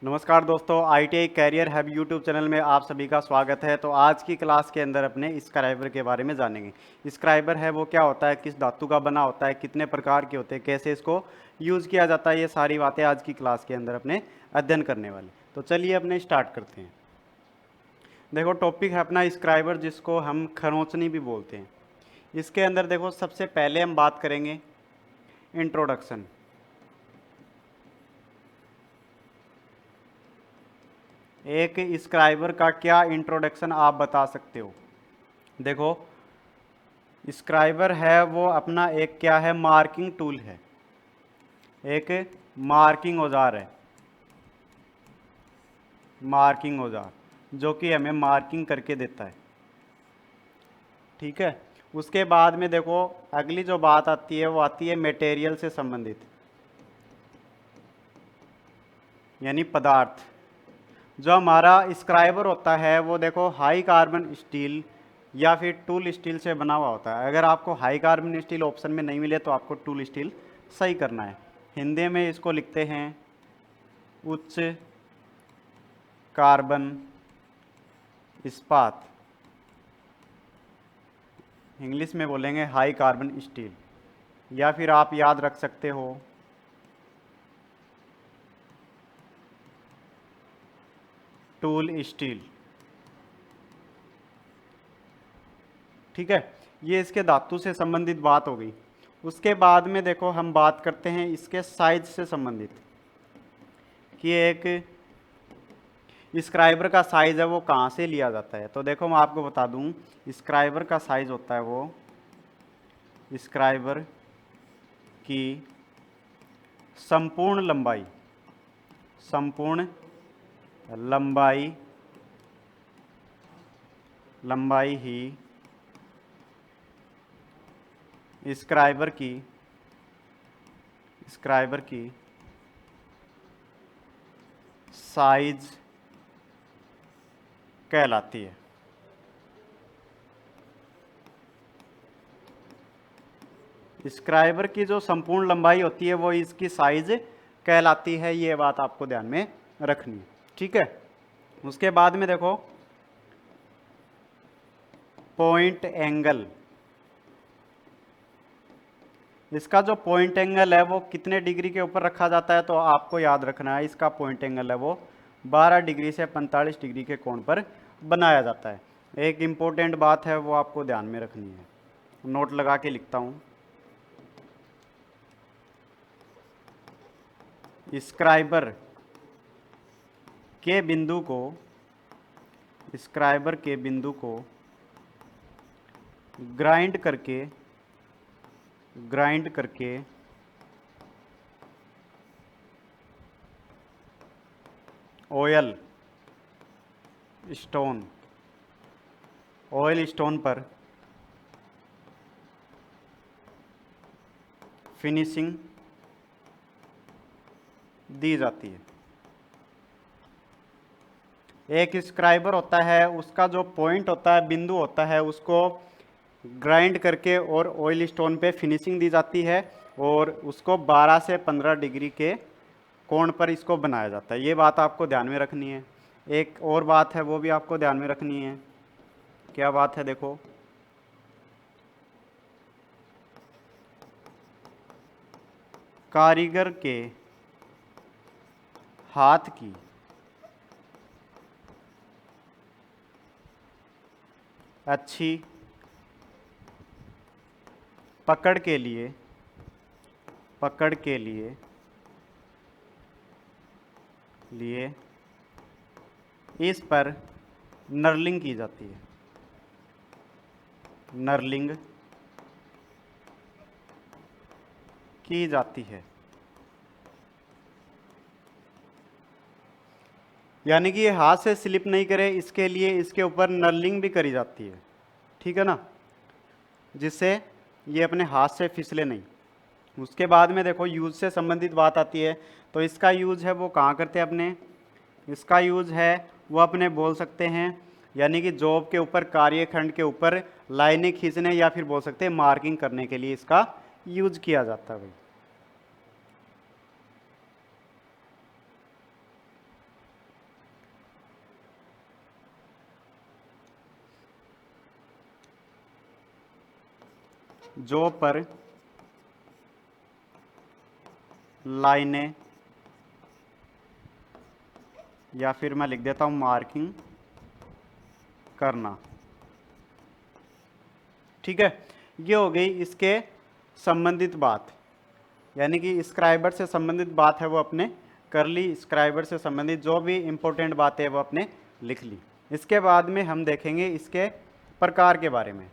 नमस्कार दोस्तों, ITI career hub YouTube channel में आप सभी का स्वागत है। तो आज की क्लास के अंदर अपने स्क्राइबर के बारे में जानेंगे। स्क्राइबर है वो क्या होता है, किस धातु का बना होता है, कितने प्रकार के होते हैं, कैसे इसको यूज़ किया जाता है, ये सारी बातें आज की क्लास के अंदर अपने अध्ययन करने वाले। तो चलिए अपने स्टार्ट करते हैं। देखो टॉपिक है अपना स्क्राइबर, जिसको हम खरोंचनी भी बोलते हैं। इसके अंदर देखो सबसे पहले हम बात करेंगे इंट्रोडक्शन। एक स्क्राइबर का क्या इंट्रोडक्शन आप बता सकते हो। देखो स्क्राइबर है वो अपना एक क्या है, मार्किंग टूल है, एक मार्किंग औजार है, मार्किंग औजार जो कि हमें मार्किंग करके देता है। ठीक है, उसके बाद में देखो अगली जो बात आती है वो आती है मटेरियल से संबंधित, यानी पदार्थ। जो हमारा स्क्राइबर होता है वो देखो हाई कार्बन स्टील या फिर टूल स्टील से बना हुआ होता है। अगर आपको हाई कार्बन स्टील ऑप्शन में नहीं मिले तो आपको टूल स्टील सही करना है। हिंदी में इसको लिखते हैं उच्च कार्बन इस्पात, इंग्लिश में बोलेंगे हाई कार्बन स्टील, या फिर आप याद रख सकते हो टूल स्टील। ठीक है, ये इसके धातु से संबंधित बात हो गई। उसके बाद में देखो हम बात करते हैं इसके साइज से संबंधित, कि एक स्क्राइबर का साइज है वो कहाँ से लिया जाता है। तो देखो मैं आपको बता दूं, स्क्राइबर का साइज होता है वो स्क्राइबर की संपूर्ण लंबाई, संपूर्ण लंबाई, लंबाई ही स्क्राइबर की साइज कहलाती है। स्क्राइबर की जो संपूर्ण लंबाई होती है वो इसकी साइज कहलाती है, ये बात आपको ध्यान में रखनी है। ठीक है, उसके बाद में देखो पॉइंट एंगल। इसका जो पॉइंट एंगल है वो कितने डिग्री के ऊपर रखा जाता है, तो आपको याद रखना है इसका पॉइंट एंगल है वो 12 डिग्री से 45 डिग्री के कोण पर बनाया जाता है। एक इम्पोर्टेंट बात है वो आपको ध्यान में रखनी है, नोट लगा के लिखता हूँ। स्क्राइबर के बिंदु को, स्क्राइबर के बिंदु को ग्राइंड करके ऑयल स्टोन पर फिनिशिंग दी जाती है। एक स्क्राइबर होता है, उसका जो पॉइंट होता है, बिंदु होता है, उसको ग्राइंड करके और ऑयल स्टोन पे फिनिशिंग दी जाती है और उसको 12 से 15 डिग्री के कोण पर इसको बनाया जाता है। ये बात आपको ध्यान में रखनी है। एक और बात है वो भी आपको ध्यान में रखनी है। क्या बात है, देखो कारीगर के हाथ की अच्छी पकड़ के लिए इस पर नर्लिंग की जाती है, नर्लिंग की जाती है। यानी कि ये हाथ से स्लिप नहीं करे, इसके लिए इसके ऊपर नर्लिंग भी करी जाती है। ठीक है ना, जिससे ये अपने हाथ से फिसले नहीं। उसके बाद में देखो यूज से संबंधित बात आती है। तो इसका यूज है वो कहाँ करते हैं अपने, इसका यूज है वो अपने बोल सकते हैं, यानी कि जॉब के ऊपर, कार्यखंड के ऊपर लाइनें खींचने या फिर बोल सकते हैं मार्किंग करने के लिए इसका यूज किया जाता है भाई। जो पर लाइनें या फिर मैं लिख देता हूं मार्किंग करना। ठीक है, ये हो गई इसके संबंधित बात, यानी कि स्क्राइबर से संबंधित बात है वो अपने कर ली, स्क्राइबर से संबंधित जो भी इंपॉर्टेंट बातें है वो अपने लिख ली। इसके बाद में हम देखेंगे इसके प्रकार के बारे में,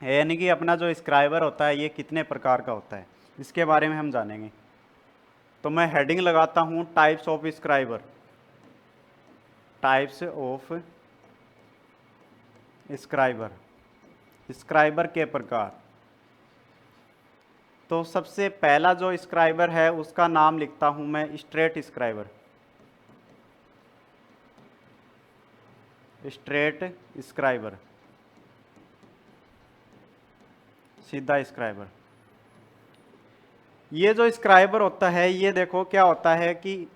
यानी कि अपना जो स्क्राइबर होता है ये कितने प्रकार का होता है, इसके बारे में हम जानेंगे। तो मैं हेडिंग लगाता हूं types of scriber, types of scriber, scriber के प्रकार। तो सबसे पहला जो स्क्राइबर है उसका नाम लिखता हूं मैं स्ट्रेट स्क्राइबर, स्ट्रेट स्क्राइबर, सीधा स्क्राइबर। ये जो स्क्राइबर होता है ये देखो क्या होता है कि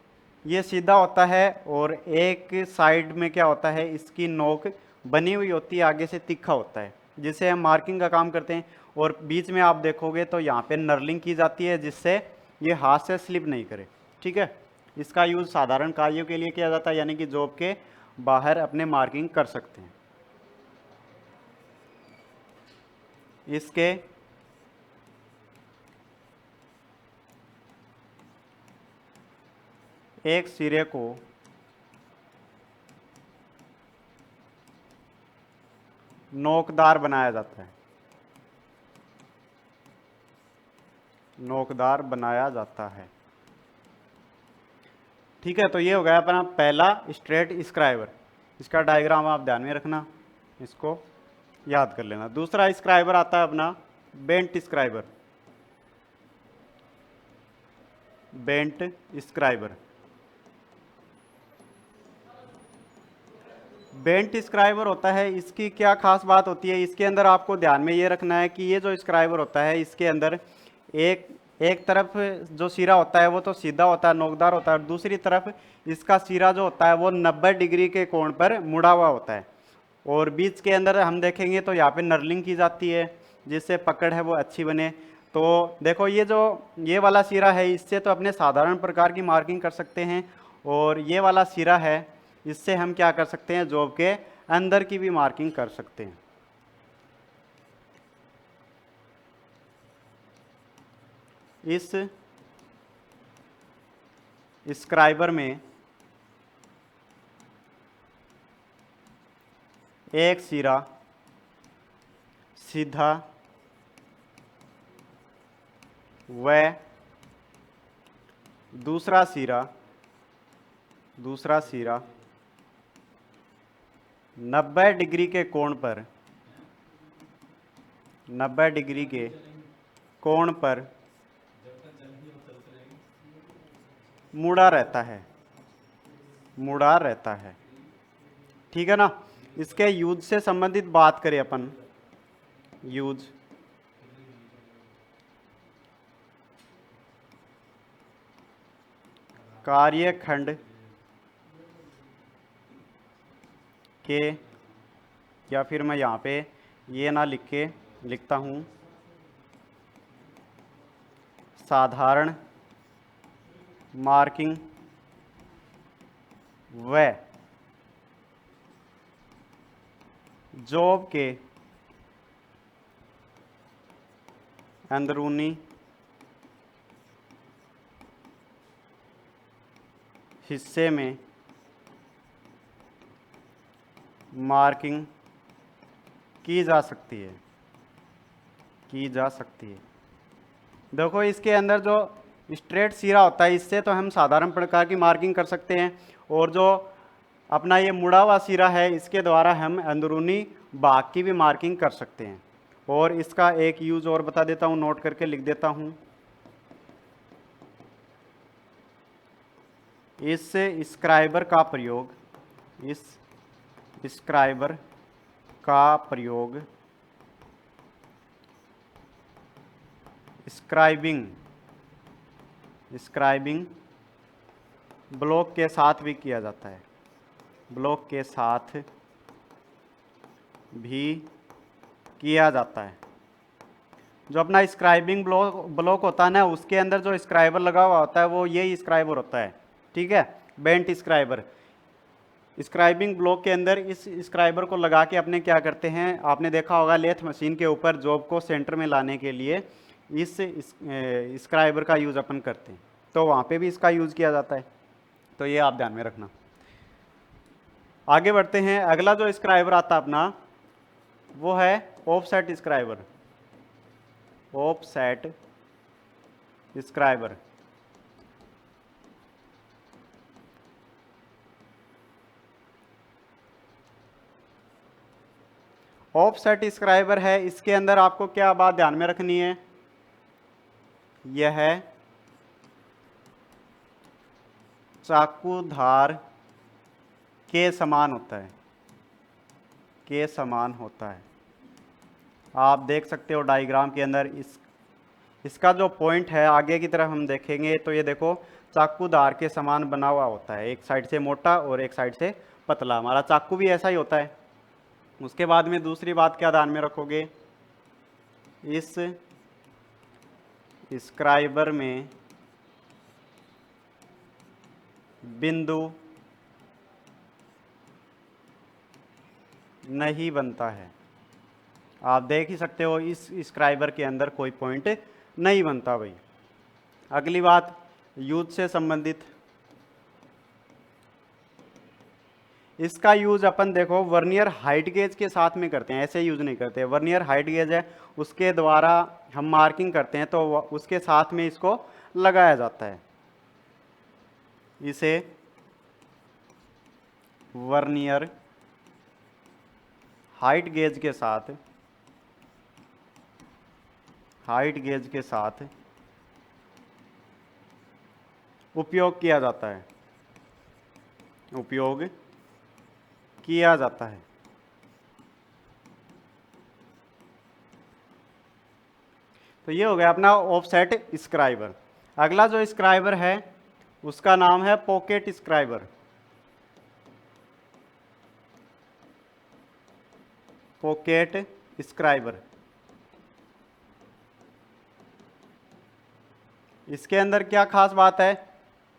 ये सीधा होता है और एक साइड में क्या होता है इसकी नोक बनी हुई होती है, आगे से तीखा होता है, जिसे हम मार्किंग का काम करते हैं। और बीच में आप देखोगे तो यहाँ पे नर्लिंग की जाती है जिससे ये हाथ से स्लिप नहीं करे। ठीक है, इसका यूज़ साधारण कार्यों के लिए किया जाता है, यानी कि जॉब के बाहर अपने मार्किंग कर सकते हैं। इसके एक सिरे को नोकदार बनाया जाता है, नोकदार बनाया जाता है। ठीक है, तो ये हो गया अपना पहला स्ट्रेट स्क्राइबर। इसका डायग्राम आप ध्यान में रखना, इसको याद कर लेना। दूसरा स्क्राइबर आता है अपना bent scriber, bent scriber. Bent scriber होता है, इसकी क्या खास बात होती है, इसके अंदर आपको ध्यान में ये रखना है कि ये जो स्क्राइबर होता है इसके अंदर एक एक तरफ जो सिरा होता है वो तो सीधा होता है, नोकदार होता है, और दूसरी तरफ इसका सिरा जो होता है वो 90 डिग्री के कोण पर मुड़ा हुआ होता है। और बीच के अंदर हम देखेंगे तो यहाँ पे नर्लिंग की जाती है जिससे पकड़ है वो अच्छी बने। तो देखो ये जो ये वाला सिरा है इससे तो अपने साधारण प्रकार की मार्किंग कर सकते हैं, और ये वाला सिरा है इससे हम क्या कर सकते हैं, जॉब के अंदर की भी मार्किंग कर सकते हैं। इस स्क्राइबर में एक सिरा सीधा व दूसरा सिरा 90 डिग्री के कोण पर, 90 डिग्री के कोण पर मुड़ा रहता है, मुड़ा रहता है। ठीक है ना। इसके यूज से संबंधित बात करें अपन, यूज कार्यखंड के, या फिर मैं यहाँ पे ये ना लिख के लिखता हूँ साधारण मार्किंग व जॉब के अंदरूनी हिस्से में मार्किंग की जा सकती है, की जा सकती है। देखो इसके अंदर जो स्ट्रेट सिरा होता है इससे तो हम साधारण प्रकार की मार्किंग कर सकते हैं, और जो अपना ये मुड़ा हुआ सिरा है इसके द्वारा हम अंदरूनी भाग की भी मार्किंग कर सकते हैं। और इसका एक यूज और बता देता हूँ, नोट करके लिख देता हूँ। इस स्क्राइबर का प्रयोग, इस स्क्राइबर का प्रयोग स्क्राइबिंग ब्लॉक के साथ भी किया जाता है, ब्लॉक के साथ भी किया जाता है। जो अपना स्क्राइबिंग ब्लॉक होता है ना, उसके अंदर जो स्क्राइबर लगा हुआ होता है वो यही स्क्राइबर होता है, ठीक है, बेंट स्क्राइबर। स्क्राइबिंग ब्लॉक के अंदर इस स्क्राइबर को लगा के अपने क्या करते हैं, आपने देखा होगा लेथ मशीन के ऊपर जॉब को सेंटर में लाने के लिए इस स्क्राइबर का यूज अपन करते हैं, तो वहाँ पे भी इसका यूज किया जाता है, तो ये आप ध्यान में रखना। आगे बढ़ते हैं, अगला जो स्क्राइबर आता है अपना वो है offset scriber. Offset scriber offset scriber है, इसके अंदर आपको क्या बात ध्यान में रखनी है, यह है चाकू धार के समान होता है, के समान होता है। आप देख सकते हो डायग्राम के अंदर इसका जो पॉइंट है आगे की तरफ हम देखेंगे तो ये देखो चाकू धार के समान बना हुआ होता है, एक साइड से मोटा और एक साइड से पतला। हमारा चाकू भी ऐसा ही होता है। उसके बाद में दूसरी बात क्या ध्यान में रखोगे, इस स्क्राइबर में बिंदु नहीं बनता है। आप देख ही सकते हो इस स्क्राइबर के अंदर कोई पॉइंट नहीं बनता भाई। अगली बात यूज से संबंधित, इसका यूज अपन देखो वर्नियर हाइट गेज के साथ में करते हैं, ऐसे यूज नहीं करते। वर्नियर हाइट गेज है उसके द्वारा हम मार्किंग करते हैं, तो उसके साथ में इसको लगाया जाता है। इसे वर्नियर हाइट गेज के साथ उपयोग किया जाता है, उपयोग किया जाता है। तो ये हो गया अपना ऑफसेट स्क्राइबर। अगला जो स्क्राइबर है उसका नाम है पॉकेट स्क्राइबर। पॉकेट स्क्राइबर, इसके अंदर क्या खास बात है,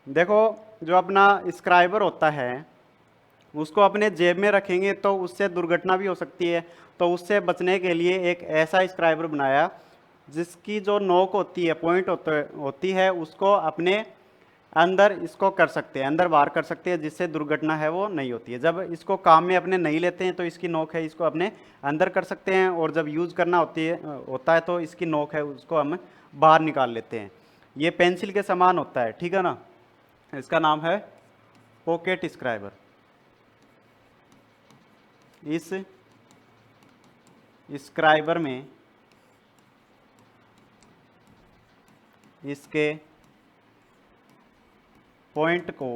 देखो जो अपना स्क्राइबर होता है उसको अपने जेब में रखेंगे तो उससे दुर्घटना भी हो सकती है, तो उससे बचने के लिए एक ऐसा स्क्राइबर बनाया जिसकी जो नोक होती है, पॉइंट होती है, उसको अपने अंदर इसको कर सकते हैं, अंदर बाहर कर सकते हैं, जिससे दुर्घटना है वो नहीं होती है। जब इसको काम में अपने नहीं लेते हैं तो इसकी नोक है इसको अपने अंदर कर सकते हैं, और जब यूज करना होता है तो इसकी नोक है उसको हम बाहर निकाल लेते हैं। ये पेंसिल के समान होता है, ठीक है ना। इसका नाम है पॉकेट स्क्राइबर। इस स्क्राइबर में इसके पॉइंट को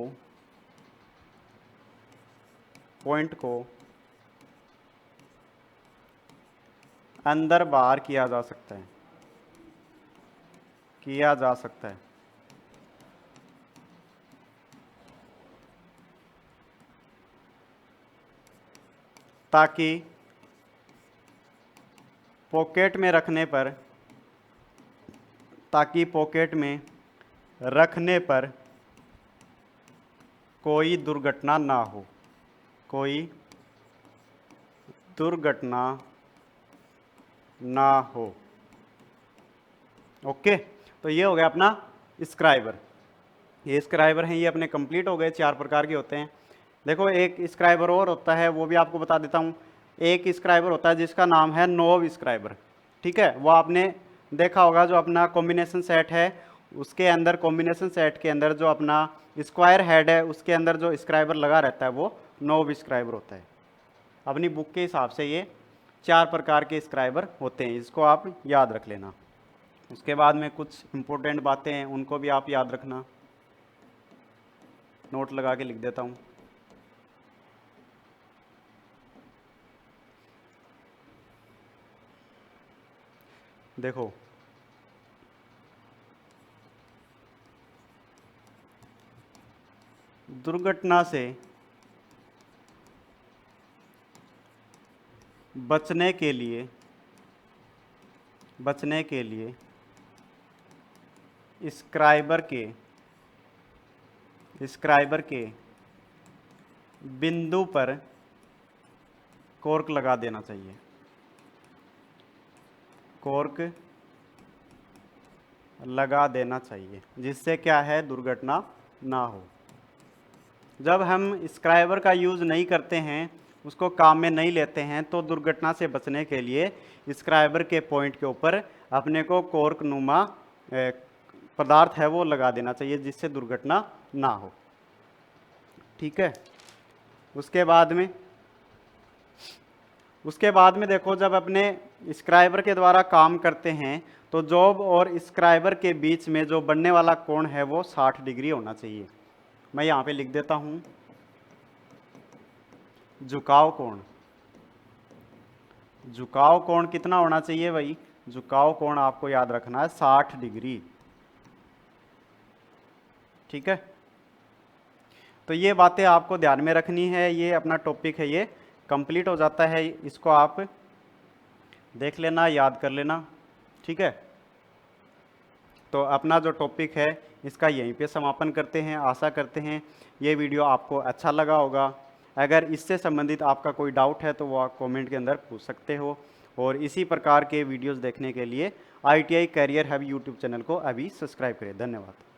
अंदर बाहर किया जा सकता है, ताकि पॉकेट में रखने पर कोई दुर्घटना ना हो, कोई दुर्घटना ना हो। ओके, तो ये हो गया अपना स्क्राइबर। ये स्क्राइबर हैं, ये अपने कंप्लीट हो गए, 4 प्रकार के होते हैं। देखो एक स्क्राइबर और होता है, वो भी आपको बता देता हूँ। एक स्क्राइबर होता है जिसका नाम है नोब स्क्राइबर, ठीक है। वो आपने देखा होगा, जो अपना कॉम्बिनेशन सेट है उसके अंदर, कॉम्बिनेशन सेट के अंदर जो अपना स्क्वायर हेड है उसके अंदर जो स्क्राइबर लगा रहता है वो नोब स्क्राइबर होता है। अपनी बुक के हिसाब से ये 4 प्रकार के स्क्राइबर होते हैं, इसको आप याद रख लेना। उसके बाद में कुछ इंपॉर्टेंट बातें हैं, उनको भी आप याद रखना, नोट लगा के लिख देता हूँ। देखो दुर्घटना से बचने के लिए बचने के लिए स्क्राइबर के बिंदु पर कॉर्क लगा देना चाहिए। कॉर्क लगा देना चाहिए, जिससे क्या है, दुर्घटना ना हो। जब हम स्क्राइबर का यूज़ नहीं करते हैं, उसको काम में नहीं लेते हैं, तो दुर्घटना से बचने के लिए स्क्राइबर के पॉइंट के ऊपर अपने को कॉर्क नुमा पदार्थ है वो लगा देना चाहिए, जिससे दुर्घटना ना हो। ठीक है। उसके बाद में देखो, जब अपने स्क्राइबर के द्वारा काम करते हैं तो जॉब और स्क्राइबर के बीच में जो बनने वाला कोण है वो 60 डिग्री होना चाहिए। मैं यहाँ पे लिख देता हूँ झुकाव कोण। झुकाव कोण कितना होना चाहिए भाई? झुकाव कोण आपको याद रखना है 60 डिग्री। ठीक है। तो ये बातें आपको ध्यान में रखनी है। ये अपना टॉपिक है, ये कंप्लीट हो जाता है। इसको आप देख लेना, याद कर लेना। ठीक है। तो अपना जो टॉपिक है इसका यहीं पे समापन करते हैं। आशा करते हैं ये वीडियो आपको अच्छा लगा होगा। अगर इससे संबंधित आपका कोई डाउट है तो वो आप कमेंट के अंदर पूछ सकते हो। और इसी प्रकार के वीडियोस देखने के लिए ITI career hub YouTube channel को अभी सब्सक्राइब करें। धन्यवाद।